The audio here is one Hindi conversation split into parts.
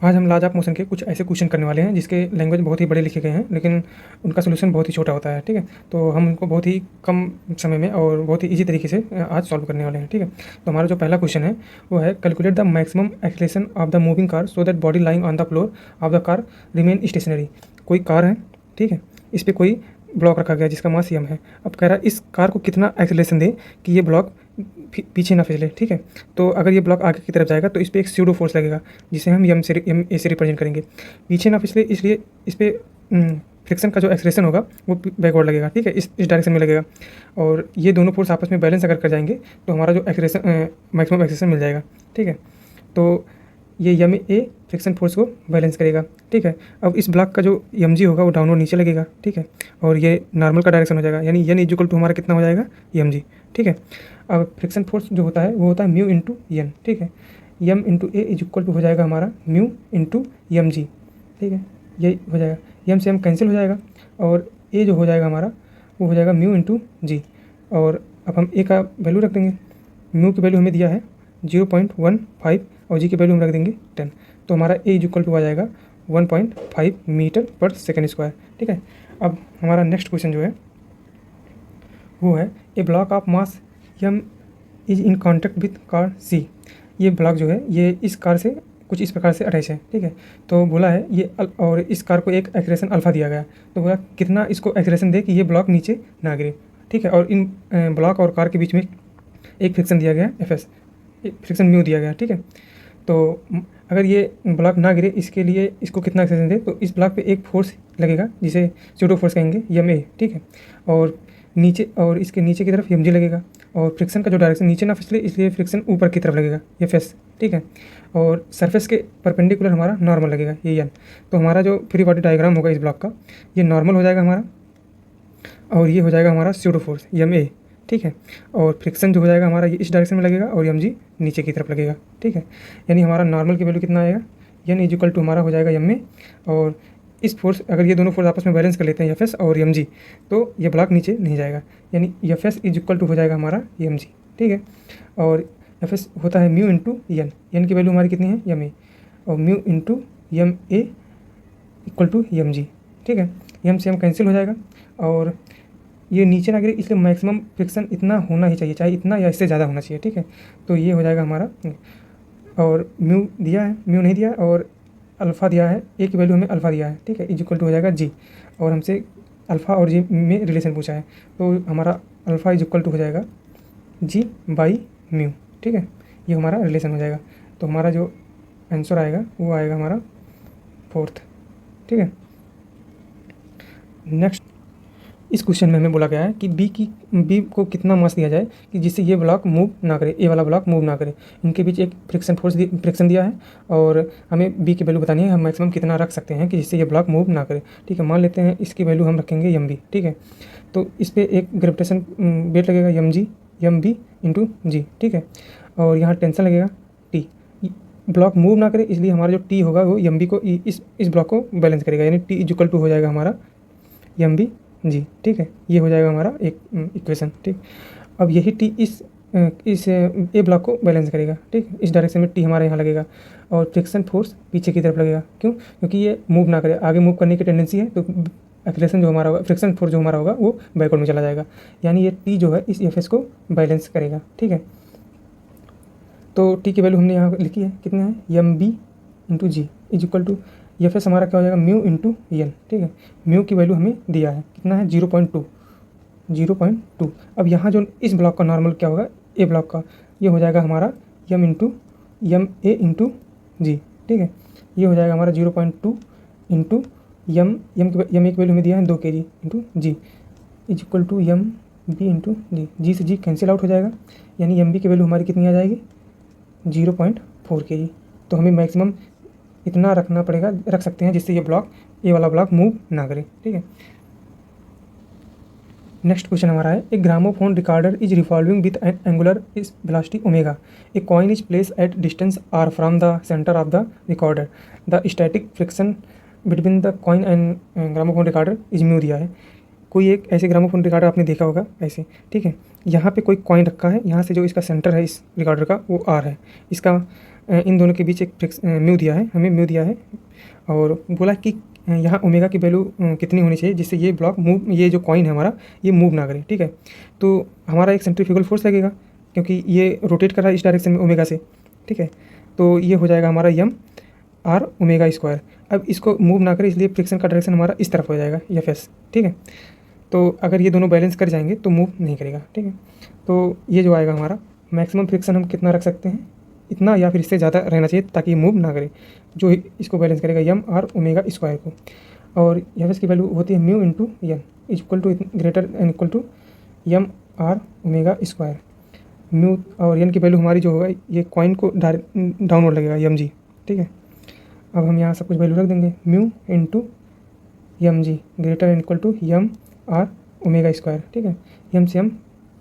आज हम लाजाप मोशन के कुछ ऐसे क्वेश्चन करने वाले हैं जिसके लैंग्वेज बहुत ही बड़े लिखे गए हैं, लेकिन उनका सोल्यूशन बहुत ही छोटा होता है। ठीक है, तो हम उनको बहुत ही कम समय में और बहुत ही ईजी तरीके से आज सॉल्व करने वाले हैं। ठीक है, तो हमारा जो पहला क्वेश्चन है वो है, calculate the maximum acceleration of the moving car so that body lying on the floor of the car remain stationery. कोई कार है, ठीक है, इस पर कोई ब्लॉक रखा गया जिसका मास m है। अब कह रहा है इस कार को कितना एक्सेलरेशन दे कि ये ब्लॉक पीछे ना फिसले। ठीक है, तो अगर ये ब्लॉक आगे की तरफ जाएगा तो इस पर एक स्यूडो फोर्स लगेगा जिसे हम m से रिप्रेजेंट करेंगे। पीछे ना फिसले इसलिए इस पर फ्रिक्शन का जो एक्सेलरेशन होगा वो बैकवर्ड लगेगा। ठीक है, इस डायरेक्शन में लगेगा, और ये दोनों फोर्स आपस में बैलेंस अगर कर जाएंगे तो हमारा जो एक्सेलरेशन मैक्सिमम एक्सेलरेशन मिल जाएगा। ठीक है, तो ये यम ए फ्रिक्शन फोर्स को बैलेंस करेगा। ठीक है, अब इस ब्लॉक का जो एम जी होगा वो डाउनवर्ड नीचे लगेगा। ठीक है, और ये नॉर्मल का डायरेक्शन हो जाएगा, यानी एन इक्वल टू हमारा कितना हो जाएगा, एम जी। ठीक है, अब फ्रिक्शन फोर्स जो होता है वो होता है म्यू इंटू एन। ठीक है, M into A equal to हो जाएगा हमारा म्यू इंटू एम जी। ठीक है, ये हो जाएगा, एम से एम कैंसिल हो जाएगा और ए जो हो जाएगा हमारा वो हो जाएगा म्यू इंटू जी। और अब हम ए का वैल्यू रख देंगे। म्यू की वैल्यू हमें दिया है 0.15 और जी की वैल्यू हम रख देंगे 10। तो हमारा ए इक्वल टू आ जाएगा 1.5 मीटर पर सेकेंड स्क्वायर। ठीक है, अब हमारा नेक्स्ट क्वेश्चन जो है वो है, a block of mass M is in contact with car C. ये ब्लॉक जो है ये इस कार से कुछ इस प्रकार से अटैच है। ठीक है, तो बोला है ये और इस कार को एक एक्सेलरेशन अल्फा दिया गया, तो बोला कितना इसको एक्सेलरेशन दे कि ये ब्लॉक नीचे ना गिरे। ठीक है, और इन ब्लॉक और कार के बीच में एक फ्रिक्शन दिया गया एफ एस, फ्रिक्शन म्यू दिया गया। ठीक है, तो अगर ये ब्लॉक ना गिरे इसके लिए इसको कितना एक्सेलरेशन दे, तो इस ब्लॉक पे एक फोर्स लगेगा जिसे स्यूडो फोर्स कहेंगे, यम ए। ठीक है, और नीचे और इसके नीचे की तरफ एम जी लगेगा, और फ्रिक्शन का जो डायरेक्शन नीचे ना फिसले इसलिए फ्रिक्शन ऊपर की तरफ लगेगा, एफ एस। ठीक है, और सरफेस के परपेंडिकुलर हमारा नॉर्मल लगेगा, ये एन। तो हमारा जो फ्री बॉडी डायग्राम होगा इस ब्लॉक का, ये नॉर्मल हो जाएगा हमारा, और ये हो जाएगा हमारा स्यूडो फोर्स यम ए। ठीक है, और फ्रिक्शन जो हो जाएगा हमारा ये इस डायरेक्शन में लगेगा और एम जी नीचे की तरफ लगेगा। ठीक है, यानी हमारा नॉर्मल की वैल्यू कितना आएगा, एन इज इक्वल टू हमारा हो जाएगा एम ए, और इस फोर्स अगर ये दोनों फोर्स आपस में बैलेंस कर लेते हैं एफ एस और एम जी, तो ये ब्लॉक नीचे नहीं जाएगा, यानी F S is equal to हो जाएगा हमारा एम जी। ठीक है, और एफ एस होता है म्यू इंटू एन, एन की वैल्यू हमारी कितनी है, एम ए, और mu into M A equal to M G. ठीक है, एम से एम कैंसिल हो जाएगा और ये नीचे ना गिरे इसलिए मैक्सिमम फ्रिक्शन इतना होना ही चाहिए, चाहे इतना या इससे ज़्यादा होना चाहिए। ठीक है, तो ये हो जाएगा हमारा, और म्यू दिया है, म्यू नहीं दिया, और अल्फ़ा दिया है, ए की वैल्यू हमें अल्फ़ा दिया है। ठीक है, इज इक्वल टू हो जाएगा जी, और हमसे अल्फ़ा और जी में रिलेशन पूछा है, तो हमारा अल्फ़ा इज इक्वल टू हो जाएगा जी बाई म्यू। ठीक है, ये हमारा रिलेशन हो जाएगा, तो हमारा जो आंसर आएगा वो आएगा हमारा 4th। ठीक है, नेक्स्ट इस क्वेश्चन में हमें बोला गया है कि बी को कितना मास दिया जाए कि जिससे ये ब्लॉक मूव ना करे, ए वाला ब्लॉक मूव ना करे। इनके बीच एक फ्रिक्शन दिया है और हमें बी की वैल्यू बतानी है, हम मैक्सिमम कितना रख सकते हैं कि जिससे ये ब्लॉक मूव ना करे। ठीक है, मान लेते हैं इसकी वैल्यू हम रखेंगे एम बी। ठीक है, तो इस पर एक ग्रेविटेशन वेट लगेगा एम बी इंटू जी। ठीक है, और यहाँ टेंशन लगेगा टी, ब्लॉक मूव ना करे इसलिए हमारा जो टी होगा वो एम बी को इस ब्लॉक को बैलेंस करेगा, यानी टी इज इक्वल टू हो जाएगा हमारा एम बी जी। ठीक है, ये हो जाएगा हमारा एक इक्वेशन। ठीक, अब यही टी इस ए ब्लॉक को बैलेंस करेगा। ठीक, इस डायरेक्शन में टी हमारे यहाँ लगेगा और फ्रिक्शन फोर्स पीछे की तरफ लगेगा। क्यों? क्योंकि ये मूव ना करे, आगे मूव करने की टेंडेंसी है, तो एक्सेलरेशन जो हमारा होगा, फ्रिक्शन फोर्स जो हमारा होगा वो बैकवर्ड में चला जाएगा, यानी ये टी जो है इस एफ एस को बैलेंस करेगा। ठीक है, तो टी की वैल्यू हमने यहाँ लिखी है, कितना है, M B into G is equal to F S हमारा क्या हो जाएगा, म्यू इंटू एन। ठीक है, म्यू की वैल्यू हमें दिया है, कितना है, 0.2। अब यहाँ जो इस ब्लॉक का नॉर्मल क्या होगा, ए ब्लॉक का, ये हो जाएगा हमारा एम ए इंटू जी। ठीक है, ये हो जाएगा हमारा 0.2 इंटू एम ए की वैल्यू हमें दिया है 2 kg into G is equal to M B into G. G से जी कैंसिल आउट हो जाएगा, यानी एम बी की वैल्यू हमारी कितनी आ जाएगी, 0.4 kg। तो हमें मैक्सिमम इतना रखना पड़ेगा, रख सकते हैं जिससे ये ब्लॉक, ये वाला ब्लॉक मूव ना करे। ठीक है, नेक्स्ट क्वेश्चन हमारा है, a gramophone recorder is revolving with an angular is velocity omega, a coin is place at distance R from the centre of the recorder, the static friction between the coin and gramophone recorder is mu दिया है। कोई एक ऐसे ग्रामोफोन रिकॉर्डर आपने देखा होगा ऐसे। ठीक है, यहाँ पे कोई कॉइन रखा है, यहाँ से जो इसका सेंटर है इस रिकॉर्डर का वो आर है, इसका इन दोनों के बीच एक म्यू दिया है, हमें म्यू दिया है और बोला कि यहाँ ओमेगा की वैल्यू कितनी होनी चाहिए जिससे ये ब्लॉक मूव, ये जो कॉइन है हमारा ये मूव ना करे, ठीक है। तो हमारा एक सेंट्रीफ्यूगल फोर्स लगेगा क्योंकि ये रोटेट कर रहा है इस डायरेक्शन में ओमेगा से, ठीक है। तो ये हो जाएगा हमारा यम आर ओमेगा स्क्वायर। अब इसको मूव ना करे इसलिए फ्रिक्शन का डायरेक्शन हमारा इस तरफ हो जाएगा एफ एस, ठीक है। तो अगर ये दोनों बैलेंस कर जाएंगे तो मूव नहीं करेगा, ठीक है। तो ये जो आएगा हमारा मैक्सिमम फ्रिक्शन हम कितना रख सकते हैं, इतना या फिर इससे ज़्यादा रहना चाहिए ताकि मूव ना करे, जो इसको बैलेंस करेगा यम आर ओमेगा स्क्वायर को। और एफ एस की वैल्यू होती है mu into N is equal to greater N equal to M R omega square. Mu और एन की वैल्यू हमारी जो होगा ये कॉइन को डाउनवर्ड लगेगा यम जी, ठीक है। अब हम यहाँ सब कुछ वैल्यू रख देंगे, mu into M G greater N equal to M R omega square, ठीक है। यम से यम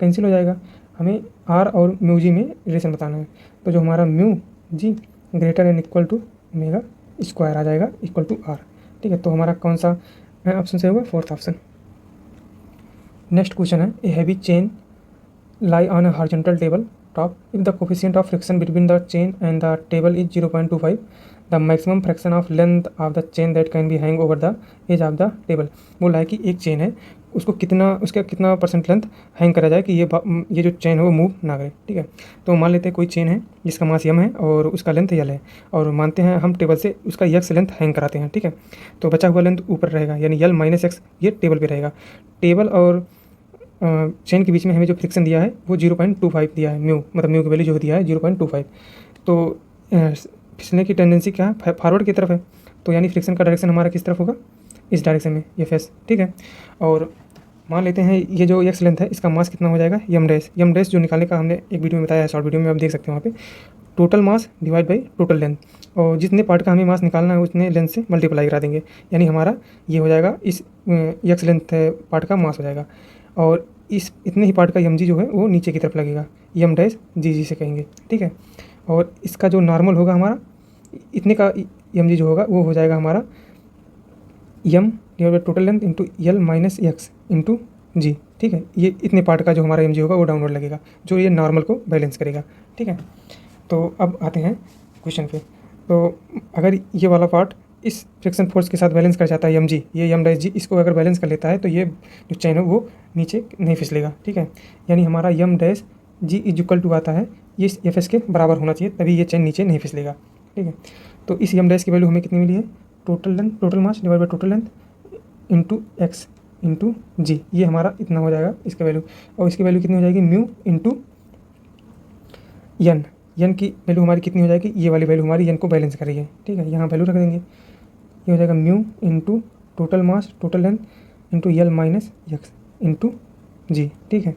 कैंसिल हो जाएगा, हमें आर और म्यू जी में रिलेशन बताना है। तो जो हमारा mu g greater N equal to omega square आ जाएगा इक्वल टू आर, ठीक है। तो हमारा कौन सा ऑप्शन से होगा, फोर्थ ऑप्शन। नेक्स्ट क्वेश्चन है, a heavy chain lie on a horizontal table top. If the coefficient of friction between the chain and the table is 0.25, the maximum fraction of length of the chain that can be hang over the edge of the table. बोला है कि एक चेन है उसको उसका कितना परसेंट लेंथ हैंग करा जाए कि ये जो चेन है वो मूव ना करे, ठीक है। तो मान लेते हैं कोई चेन है जिसका मास यम है और उसका लेंथ यल है और मानते हैं हम टेबल से उसका यक्स लेंथ हैंग कराते हैं, ठीक है। तो बचा हुआ लेंथ ऊपर रहेगा यानी यल माइनस एक्स ये टेबल पे रहेगा। टेबल और चेन के बीच में हमें जो फ्रिक्शन दिया है वो 0.25 दिया है, म्यू मतलब म्यू की वैल्यू जो दिया है 0.25। तो फिसलने की टेंडेंसी क्या है, फॉरवर्ड की तरफ है, तो यानी फ्रिक्शन का डायरेक्शन हमारा किस तरफ होगा, इस डायरेक्शन में एफ एस, ठीक है। और मान लेते हैं ये जो एक्स लेंथ है इसका मास कितना हो जाएगा यम डैश जो निकालने का हमने एक वीडियो में बताया है, शॉर्ट वीडियो में आप देख सकते हैं वहाँ पे total mass divide by total length, और जितने पार्ट का हमें मास निकालना है उतने लेंथ से मल्टीप्लाई करा देंगे, यानी हमारा ये हो जाएगा इस एक्स लेंथ पार्ट का मास हो जाएगा और इस इतने ही पार्ट का यम जी जो है वो नीचे की तरफ लगेगा, यम डैश जी जी से कहेंगे, ठीक है। और इसका जो नॉर्मल होगा हमारा इतने का यम जी जो होगा वो हो जाएगा हमारा m divide by total length into L minus x into g, ठीक है। ये इतने पार्ट का जो हमारा यम जी होगा वो डाउनवर्ड लगेगा जो ये नॉर्मल को बैलेंस करेगा, ठीक है। तो अब आते हैं क्वेश्चन पे। तो अगर ये वाला पार्ट इस फ्रिक्शन फोर्स के साथ बैलेंस कर जाता है यम जी, ये यम डैश जी इसको अगर बैलेंस कर लेता है तो ये जो चेन है वो नीचे नहीं फिसलेगा, ठीक है। यानी हमारा m dash g is equal to आता है ये इस एफ एस के बराबर होना चाहिए तभी ये चेन नीचे नहीं फिसलेगा, ठीक है। तो इस यम डैश की वैल्यू हमें कितनी मिली है, total length total mass divide by total length into x into g, ये हमारा इतना हो जाएगा इसका वैल्यू। और इसकी वैल्यू कितनी हो जाएगी म्यू इंटू यन, यन की वैल्यू हमारी कितनी हो जाएगी, ये वाली वैल्यू हमारी यन को बैलेंस कर रही है, ठीक है। यहाँ वैल्यू रख देंगे, ये हो जाएगा mu into total mass total length into L minus x into g, ठीक है।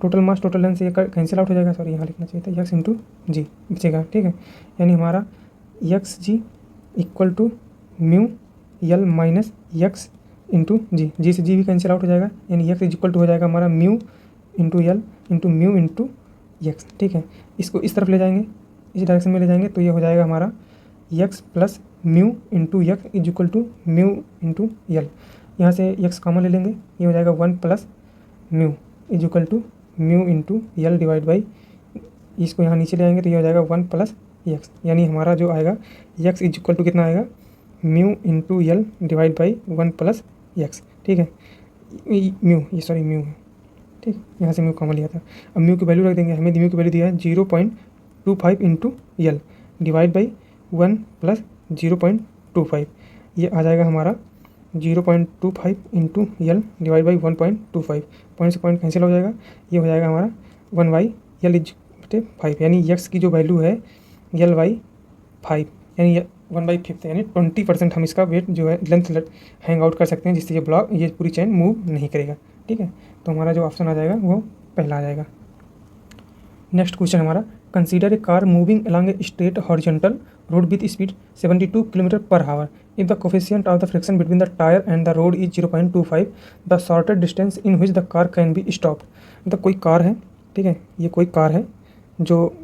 टोटल मास टोटल लेंथ से ये कैंसिल आउट हो जाएगा, सॉरी यहाँ लिखना चाहिए था एक्स इंटू जी बचेगा, ठीक है। यानी हमारा x g equal to mu L minus x into g से जी भी कैंसिल आउट हो जाएगा, यानी एक्स इज इक्वल टू हो जाएगा हमारा म्यू इंटू यल इंटू म्यू इंटू एक्स, ठीक है। इसको इस तरफ ले जाएंगे, इस डायरेक्शन में ले जाएंगे तो ये हो जाएगा हमारा X plus mu into X is equal to mu into L. यहाँ से एक्स कॉमन ले लेंगे, ये हो जाएगा 1 plus mu is equal to mu into L divide by, इसको यहाँ नीचे ले आएंगे तो ये हो जाएगा 1 प्लस एक्स, यानी हमारा जो आएगा एक्स इज इक्वल टू कितना आएगा mu into L divide by 1 plus x, ठीक है। म्यू ये सॉरी म्यू है, ठीक, यहाँ से म्यू कॉमन लिया था। अब म्यू की वैल्यू रख देंगे, हमें म्यू की वैल्यू दिया है 0.25 into L divide by 1 plus 0.25, ये आ जाएगा हमारा 0.25 into L divide by 1.25, point से पॉइंट कैंसिल हो जाएगा, ये हो जाएगा हमारा 1 बाई यल इज 5, यानी यक्स की जो वैल्यू है यल बाई 5 यानी 1/5 यानी 20% हम इसका वेट जो है लेंथ हैंग आउट कर सकते हैं जिससे ये पूरी चेन मूव नहीं करेगा, ठीक है। तो हमारा जो ऑप्शन आ जाएगा वो पहला आ जाएगा। नेक्स्ट क्वेश्चन हमारा, consider a car moving along a straight horizontal road with speed 72 kilometre per hour. If the coefficient of the friction between the tyre and the road is 0.25, the shortest distance in which the car can be stopped. मतलब कोई कार है, ठीक है, ये कोई कार है जो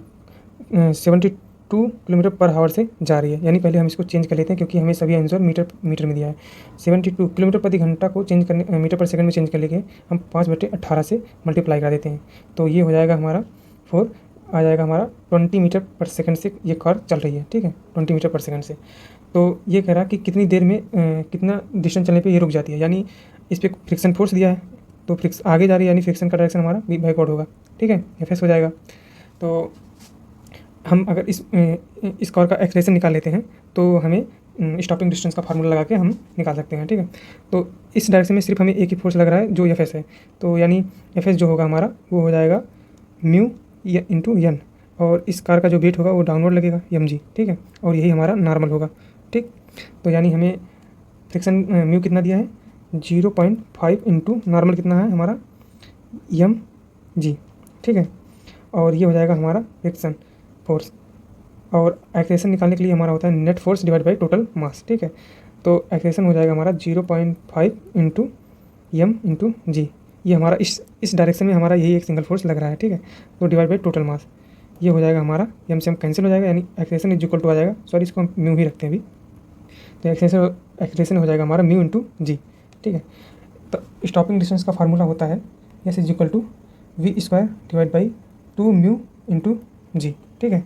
72 किलोमीटर पर आवर से जा रही है, यानी पहले हम इसको चेंज कर लेते हैं क्योंकि हमें सभी आंसर मीटर में दिया है। 72 किलोमीटर प्रति घंटा को चेंज करने मीटर पर सेकंड में चेंज कर लेके हम 5/18 से मल्टीप्लाई करा देते हैं, तो ये हो जाएगा हमारा 4 आ जाएगा हमारा 20 मीटर पर सेकंड से ये कार चल रही है, ठीक है, 20 मीटर पर सेकंड से। तो ये कह रहा कि कितनी देर में कितना डिस्टेंस चलने पे ये रुक जाती है, यानी इस पर फ्रिक्शन फोर्स दिया है, तो फ्रिक्स आगे जा रही है, यानी फ्रिक्शन का डायरेक्शन हमारा बैकवर्ड होगा, ठीक है, एफ हो जाएगा। तो हम अगर इस कार का एक्सलेशन निकाल लेते हैं तो हमें स्टॉपिंग डिस्टेंस का फार्मूला लगा के हम निकाल सकते हैं, ठीक है। तो इस डायरेक्शन में सिर्फ हमें एक ही फोर्स लग रहा है जो एफ है, तो यानी एफ जो होगा हमारा वो हो जाएगा म्यू इंटू एन, और इस कार का जो वेट होगा वो डाउनवर्ड लगेगा mg, ठीक है, और यही हमारा नॉर्मल होगा, ठीक। तो यानी हमें फ्रिक्शन म्यू कितना दिया है 0.5 इंटू नॉर्मल कितना है हमारा mg, ठीक है, और ये हो जाएगा हमारा फ्रिक्शन फोर्स। और एक्सेलेरेशन निकालने के लिए हमारा होता है net force divide by total mass, ठीक है। तो एक्सेलेरेशन हो जाएगा हमारा 0.5 इंटू एम इंटू जी, ये हमारा इस डायरेक्शन में हमारा यही एक सिंगल फोर्स लग रहा है, ठीक है। तो डिवाइड बाई टोटल मास ये हो जाएगा हमारा, एम से एम कैंसिल हो जाएगा, यानी एक्सेलेरेशन इज इक्वल टू आ जाएगा, सॉरी इसको हम म्यू ही रखते हैं अभी। तो एक्सेलेरेशन हो जाएगा हमारा म्यू इंटू जी, ठीक है। तो स्टॉपिंग डिस्टेंस का फार्मूला होता है S is equal to v square divide by 2 mu into g, ठीक है।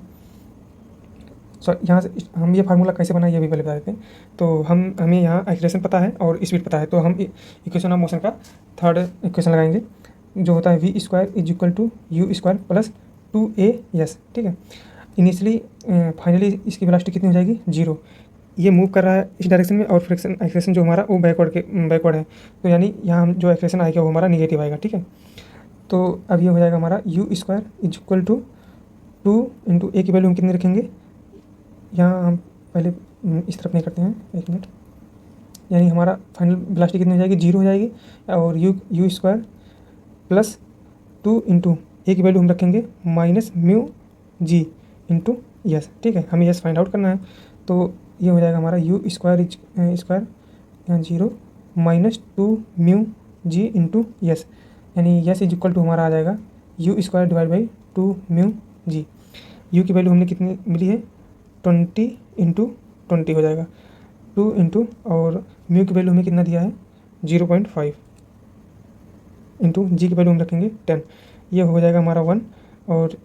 सो यहाँ से हम ये फार्मूला कैसे बनाए ये भी पहले बता देते हैं। तो हमें यहाँ एक्सेलरेशन पता है और स्पीड पता है, तो हम इक्वेशन ऑफ मोशन का थर्ड इक्वेशन लगाएंगे जो होता है V square is equal to U square plus 2as, ठीक है। इनिशियली फाइनली इसकी वेलोसिटी कितनी हो जाएगी 0, ये मूव कर रहा है इस डायरेक्शन में, और फ्रिक्शन एक्सेलरेशन जो हमारा वो बैकवर्ड है, तो यानी यहाँ हम जो एक्सेलरेशन आएगा वो हमारा निगेटिव आएगा, ठीक है। तो अब ये हो जाएगा हमारा u square is equal to 2 into a की वैल्यू हम कितनी रखेंगे, यहाँ हम पहले इस तरफ नहीं करते हैं, एक मिनट, यानी हमारा फाइनल वेलोसिटी कितनी हो जाएगी 0 हो जाएगी, और you square plus 2 into a की वैल्यू हम रखेंगे minus mu G into yes, ठीक है, हमें यस फाइंड आउट करना है। तो ये हो जाएगा हमारा यू स्क्वायर स्क्वायर यहाँ 0 minus 2 mu G into S, यानी यस इज इक्वल टू हमारा आ जाएगा U square divide by 2 mu G. U की वैल्यू हमने कितनी मिली है 20 इंटू 20 हो जाएगा 2 इंटू, और म्यू की वैल्यू हमें कितना दिया है 0.5 इंटू जी की वैल्यू हम रखेंगे 10, ये हो जाएगा हमारा 1, और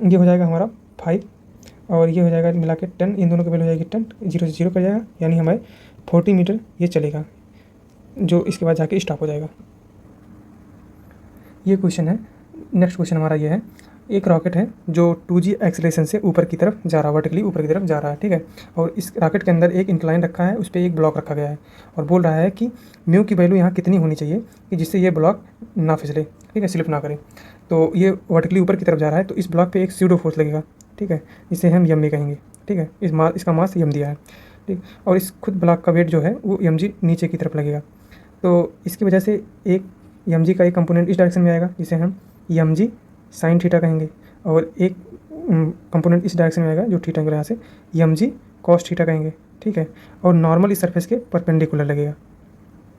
ये हो जाएगा हमारा 5, और ये हो जाएगा मिला के 10, इन दोनों की वैल्यू हो जाएगी 10, 0 से 0 कर जाएगा, यानी हमारे 40 मीटर ये चलेगा, जो इसके बाद जाके स्टॉप हो जाएगा। ये क्वेश्चन है। नेक्स्ट क्वेश्चन हमारा ये है, एक रॉकेट है जो 2g एक्सेलरेशन से ऊपर की तरफ जा रहा है, वर्टिकली ऊपर की तरफ जा रहा है, ठीक है, और इस रॉकेट के अंदर एक इंक्लाइन रखा है, उस पर एक ब्लॉक रखा गया है, और बोल रहा है कि म्यू की वैल्यू यहाँ कितनी होनी चाहिए कि जिससे ये ब्लॉक ना फिसले, ठीक है, स्लिप ना करे। तो ये वर्टिकली ऊपर की तरफ जा रहा है, तो इस ब्लॉक पर एक स्यूडो फोर्स लगेगा, ठीक है, इसे हम यम कहेंगे, ठीक है, इसका मास यम दिया है, ठीक, और इस खुद ब्लॉक का वेट जो है वो mg नीचे की तरफ लगेगा। तो इसकी वजह से एक mg का एक कंपोनेंट इस डायरेक्शन में आएगा जिसे हम mg साइन थीटा कहेंगे, और एक कंपोनेंट इस डायरेक्शन में आएगा जो थीटा यहाँ से mg कॉस थीटा कहेंगे, ठीक है, और नॉर्मल इस सरफेस के परपेंडिकुलर लगेगा,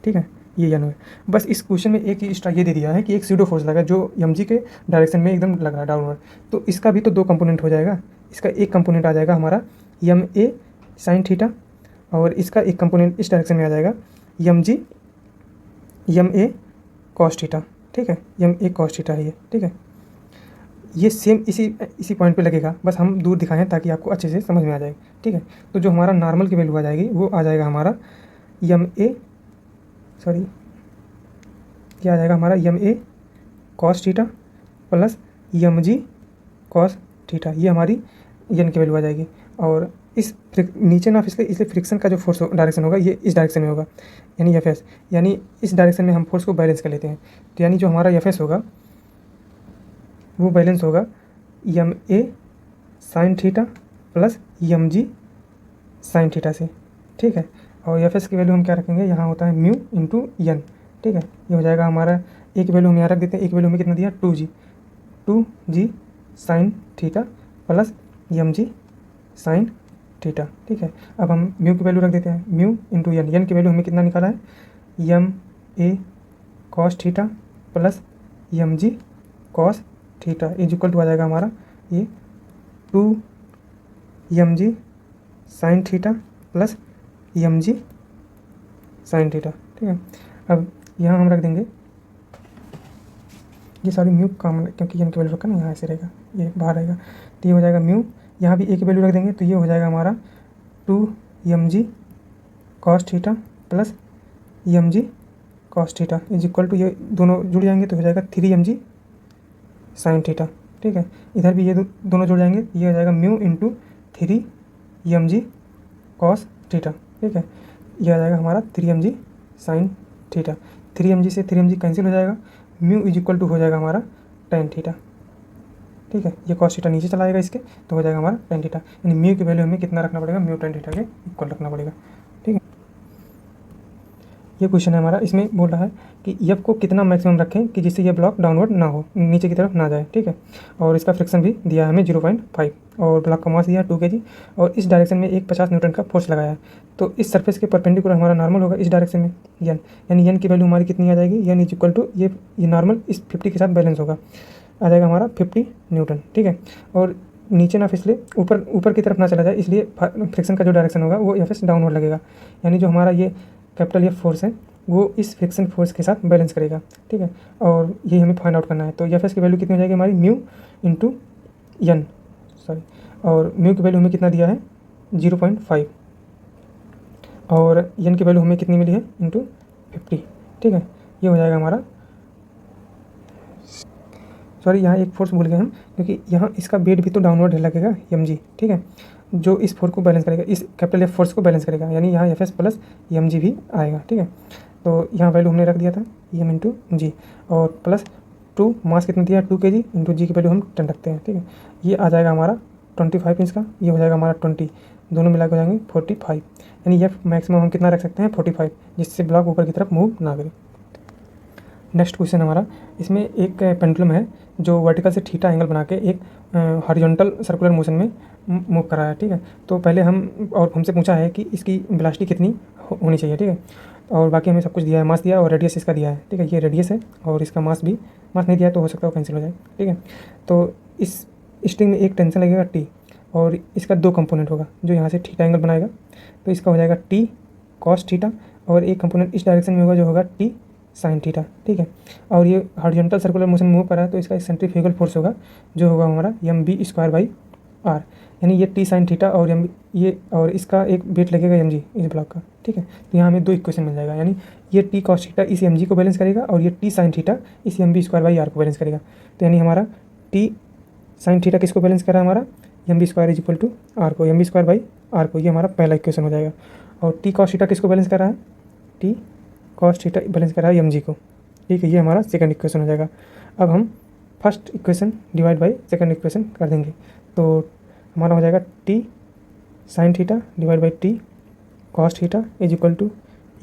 ठीक है, ये यानी है। बस इस क्वेश्चन में एक ही एक्स्ट्रा ये दे दिया है कि एक स्यूडो फोर्स लगा जो mg के डायरेक्शन में एकदम लग रहा है डाउनवर्ड, तो इसका भी तो 2 कंपोनेंट हो जाएगा, इसका एक कंपोनेंट आ जाएगा हमारा ma साइन थीटा, और इसका एक कंपोनेंट इस डायरेक्शन में आ जाएगा mg ma कॉस थीटा, ठीक है, ma कॉस थीटा है ये, ठीक है। ये सेम इसी पॉइंट पे लगेगा, बस हम दूर दिखाएं हैं ताकि आपको अच्छे से समझ में आ जाए, ठीक है। तो जो हमारा नॉर्मल की वैल्यू आ जाएगी वो आ जाएगा हमारा ये आ जाएगा हमारा ma cos theta plus mg cos theta, ये हमारी एन की वैल्यू आ जाएगी। और इस नीचे ना फिसले, इसलिए फ्रिक्शन का जो फोर्स डायरेक्शन होगा ये इस डायरेक्शन में होगा, यानी एफ एस, यानी इस डायरेक्शन में हम फोर्स को बैलेंस कर लेते हैं, तो यानी जो हमारा एफ एस होगा वो बैलेंस होगा ma sign theta plus mg sine theta से, ठीक है। और एफ एस की वैल्यू हम क्या रखेंगे, यहाँ होता है म्यू इंटू एन, ठीक है, ये हो जाएगा हमारा, एक वैल्यू हम यहाँ रख देते हैं, एक वैल्यू में कितना दिया 2g sign theta plus mg sine theta, ठीक है। अब हम म्यू की वैल्यू रख देते हैं, म्यू इंटू एन की वैल्यू हमें कितना निकाला है ma cos theta plus mg cos theta is equal to आ जाएगा हमारा ये 2mg sine theta plus mg sine theta, ठीक है। अब यहाँ हम रख देंगे ये सारी म्यू कॉमन, क्योंकि एन की वैल्यू रखा ना यहाँ ऐसे रहेगा, ये बाहर रहेगा, तो ये हो जाएगा म्यू, यहाँ भी ए की वैल्यू रख देंगे तो ये हो जाएगा हमारा 2mg cos theta plus mg cos theta is equal to, ये दोनों जुड़ जाएंगे तो हो जाएगा 3mg sin थीटा। ठीक है, इधर भी ये दोनों जुड़ जाएंगे, ये हो जाएगा mu into 3mg cos theta. ठीक है, ये आ जाएगा हमारा 3mg sin थीटा। 3mg से 3mg कैंसिल हो जाएगा, म्यू इज इक्वल टू हो जाएगा हमारा tan थीटा। ठीक है, ये cos थीटा नीचे चला आएगा इसके, तो हो जाएगा हमारा tan थीटा। यानी म्यू की वैल्यू हमें कितना रखना पड़ेगा, म्यू tan थीटा के इक्वल रखना पड़ेगा। ठीक है, ये क्वेश्चन है हमारा, इसमें बोल रहा है कि एफ को कितना मैक्सिमम रखें कि जिससे ये ब्लॉक डाउनवर्ड ना हो, नीचे की तरफ ना जाए। ठीक है, और इसका फ्रिक्शन भी दिया है हमें 0.5 और ब्लॉक का मास दिया है 2 kg और इस डायरेक्शन में एक 50 न्यूटन का फोर्स लगाया है। तो इस सरफेस के परपेंडिकुलर हमारा नॉर्मल होगा इस डायरेक्शन में एन, यानी एन की वैल्यू हमारी कितनी आ जाएगी, एन इज इक्वल टू ये नॉर्मल इस 50 के साथ बैलेंस होगा, आ जाएगा हमारा 50 न्यूटन। ठीक है, और नीचे ना फिसले, ऊपर की तरफ ना चला जाए, इसलिए फ्रिक्शन का जो डायरेक्शन होगा वो एफ एस डाउनवर्ड लगेगा, यानी जो हमारा ये कैपिटल एफ फोर्स है वो इस फ्रिक्शन फोर्स के साथ बैलेंस करेगा। ठीक है, और यही हमें फाइंड आउट करना है। तो एफ एस की वैल्यू कितनी हो जाएगी हमारी, म्यू इंटू एन, सॉरी, और म्यू की वैल्यू हमें कितना दिया है 0.5 और एन की वैल्यू हमें कितनी मिली है इंटू 50। ठीक है, ये हो जाएगा हमारा, सॉरी यहाँ एक फोर्स भूल गए हम, क्योंकि यहाँ इसका वेट भी तो डाउनवर्ड लगेगा mg। ठीक है, जो इस फोर्स को बैलेंस करेगा, इस कैपिटल एफ फोर्स को बैलेंस करेगा, यानी यहाँ एफ एस प्लस mg भी आएगा। ठीक है, तो यहाँ वैल्यू हमने रख दिया था m इंटू जी और प्लस 2, मास कितना दिया 2 kg इंटू जी की वैल्यू हम 10 रखते हैं। ठीक है, ये आ जाएगा हमारा 25 इंच का, ये हो जाएगा हमारा 20, दोनों मिला के हो जाएंगे 45, यानी ये मैक्सिमम हम कितना रख सकते हैं 45, जिससे ब्लॉक ऊपर की तरफ मूव ना करे। नेक्स्ट क्वेश्चन हमारा, इसमें एक पेंडुलम है जो वर्टिकल से थीटा एंगल बना के एक हॉरिजॉन्टल सर्कुलर मोशन में मूव कर रहा है। ठीक है, तो पहले हम और हमसे पूछा है कि इसकी वेलोसिटी कितनी होनी चाहिए। ठीक है, और बाकी हमें सब कुछ दिया है, मास दिया है और रेडियस इसका दिया है। ठीक है, ये रेडियस है और इसका मास नहीं दिया है, तो हो सकता है वो कैंसिल हो जाए। ठीक है, तो इस स्ट्रिंग में एक टेंशन लगेगा टी और इसका 2 कंपोनेंट होगा जो यहाँ से थीटा एंगल बनाएगा, तो इसका हो जाएगा टी कॉस थीटा और एक कंपोनेंट इस डायरेक्शन में होगा जो होगा टी साइन थीटा। ठीक है, और ये हॉरिजॉन्टल सर्कुलर मोशन मूव कर रहा है, तो इसका सेंट्रीफ्यूगल फोर्स होगा जो होगा हमारा mv²/r, यानी ये टी साइन थीटा और ये और इसका एक वेट लगेगा mg इस ब्लॉक का। ठीक है, तो यहाँ हमें 2 इक्वेशन मिल जाएगा, यानी ये टी कॉस थीटा इस mg को बैलेंस करेगा और ये टी साइन थीटा इस mv²/r को बैलेंस करेगा। तो यानी हमारा टी साइन थीटा किसको बैलेंस कर रहा है, हमारा mv² is equal to r को, mv²/r को, ये हमारा पहला इक्वेशन हो जाएगा। और टी कॉस थीटा किसको बैलेंस कर रहा है, टी कॉस थीटा बैलेंस कर रहा है mg को। ठीक है, ये हमारा सेकंड इक्वेशन हो जाएगा। अब हम first equation divide by second equation कर देंगे, तो हमारा हो जाएगा T sine theta divide by T cos theta is equal to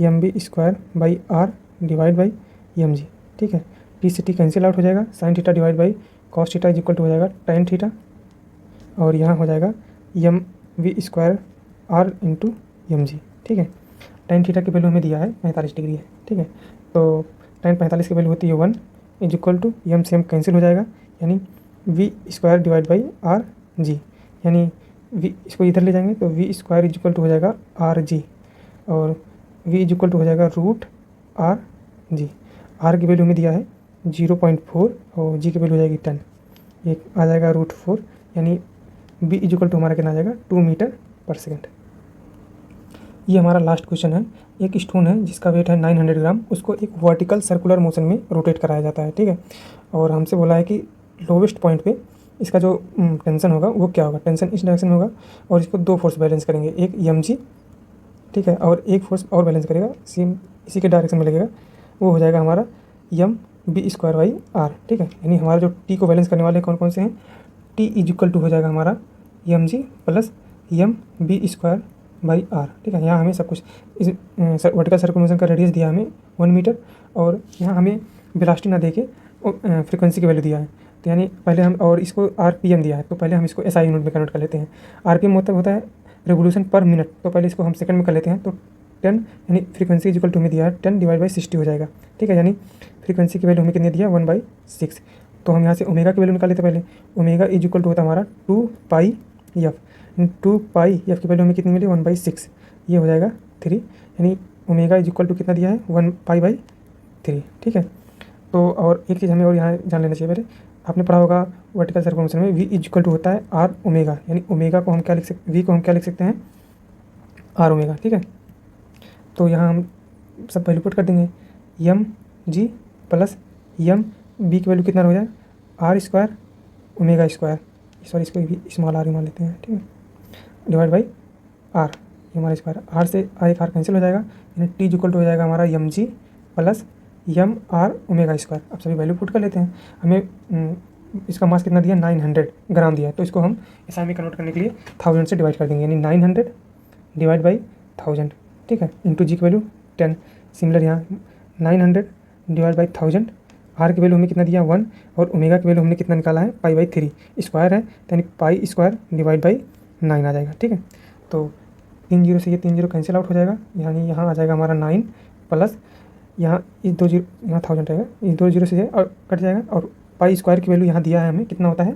mv²/r divide by mg। ठीक है, टी से टी कैंसिल आउट हो जाएगा, sine theta divide by cos theta is equal to हो जाएगा tan थीटा और यहाँ हो जाएगा mv²r इंटू mg। ठीक है, tan थीटा की वैल्यू हमें दिया है 45 डिग्री है। ठीक है, तो tan 45 की वैल्यू होती है 1 इज इक्वल टू m से m कैंसिल हो जाएगा, यानी v² divide by R G, यानी v इसको इधर ले जाएंगे तो v² इज इक्वल टू हो जाएगा आर जी और v इज इक्वल टू हो जाएगा √r जी। r की वैल्यू हमें दिया है 0.4 और g की वैल्यू हो जाएगी 10, ये आ जाएगा √4, यानी v इज इक्वल टू हमारा कितना आ जाएगा 2 मीटर पर सेकेंड। ये हमारा लास्ट क्वेश्चन है, एक स्टोन है जिसका वेट है 900 ग्राम, उसको एक वर्टिकल सर्कुलर मोशन में रोटेट कराया जाता है। ठीक है, और हमसे बोला है कि लोवेस्ट पॉइंट पे इसका जो टेंशन होगा वो क्या होगा, टेंशन इस डायरेक्शन में होगा और इसको 2 फोर्स बैलेंस करेंगे, एक mg, ठीक है, और एक फोर्स और बैलेंस करेगा सेम इसी के डायरेक्शन में लगेगा, वो हो जाएगा हमारा mv²/r। ठीक है, यानी हमारा जो टी को बैलेंस करने वाले कौन कौन से हैं, टी इज इक्वल टू हो जाएगा हमारा mg प्लस mv²/r। ठीक है, यहाँ हमें सब कुछ इस वर्टिकल सर्कुलर मोशन का रेडियस दिया हमें 1 मीटर और यहाँ हमें वेलोसिटी ना देके फ्रीक्वेंसी की वैल्यू दिया है, तो यानी पहले हम और इसको RPM दिया है, तो पहले हम इसको SI यूनिट में कन्वर्ट कर लेते हैं। RPM मतलब होता है रेवोल्यूशन पर मिनट, तो पहले इसको हम सेकंड में कर लेते हैं, तो 10 यानी फ्रीक्वेंसी इज इक्वल टू हमें दिया है 10 डिवाइड बाई 60 हो जाएगा। ठीक है, यानी फ्रीक्वेंसी की वैल्यू हमें कितनी दिया 1/6, तो हम यहाँ से ओमेगा की वैल्यू निकाल लेते पहले, ओमेगा इज इक्वल टू होता है हमारा 2πf, 2πf की वैल्यू हमें कितनी मिली 1/6, ये हो जाएगा 3, यानी ओमेगा इज इक्वल टू कितना दिया है 1π/3। ठीक है, तो और एक चीज़ हमें और यहाँ जान लेना चाहिए पहले, आपने पढ़ा होगा वर्टिकल सर्कुलर मोशन में v इज इक्वल टू होता है आर ओमेगा, यानी ओमेगा को हम क्या लिख सकते, v को हम क्या लिख सकते हैं, आर ओमेगा, ठीक है। तो यहाँ हम सब वैल्यू पुट कर देंगे, यम जी प्लस यम बी की वैल्यू कितना हो जाए, R square omega square, sorry इसको भी स्मॉल आर ही मान लेते हैं, ठीक है, डिवाइड बाई आर, ये हमारा स्क्वायर, आर से एक आर कैंसिल हो जाएगा, यानी टी इक्वल टू हो जाएगा हमारा यम जी plus m R omega square. अब सभी वैल्यू पुट कर लेते हैं। हमें इसका मास कितना दिया, 900 ग्राम दिया है, तो इसको हम एसआई में कन्वर्ट करने के लिए 1000 से डिवाइड कर देंगे, यानी 900 डिवाइड बाई 1000, ठीक है, इंटू जी की वैल्यू 10। सिमिलर यहाँ 900 डिवाइड बाई 1000, आर की वैल्यू हमने कितना दिया 1, और ओमेगा की वैल्यू हमने कितना निकाला है पाई/3, स्क्वायर है तो यानी पाई स्क्वायर डिवाइड बाई 9 आ जाएगा, ठीक है। तो 3 जीरो से ये 3 जीरो कैंसिल आउट हो जाएगा, यानी यहाँ आ जाएगा हमारा 9 प्लस यहाँ इस 2 जीरो, यहाँ 1000 रहेगा, इस 2 जीरो से और कट जाएगा, और पाई स्क्वायर की वैल्यू यहाँ दिया है हमें कितना होता है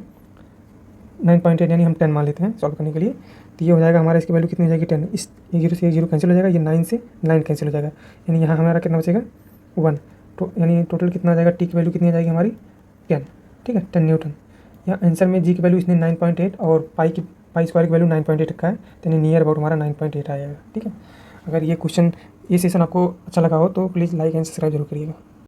9.8, यानी हम 10 मान लेते हैं सॉल्व करने के लिए। तो ये हो जाएगा हमारा, इसकी वैल्यू कितनी हो जाएगी 10, इस एक जीरो से एक जीरो कैंसिल हो जाएगा, ये 9 से 9 कैंसिल हो जाएगा, यानी यहाँ हमारा कितना बचेगा 1, तो यानी टोटल कितना आ जाएगा, टी की वैल्यू कितनी आ जाएगी हमारी 10, ठीक है, 10 न्यूटन। यहाँ आंसर में जी की वैल्यू इसने 9.8 और पाई स्क्वायर की वैल्यू 9.8 रखा है, तो यानी नियर अबाउट हमारा 9.8 आ जाएगा, ठीक है। अगर ये क्वेश्चन, ये सेशन आपको अच्छा लगा हो तो प्लीज़ लाइक एंड सब्सक्राइब जरूर करिएगा।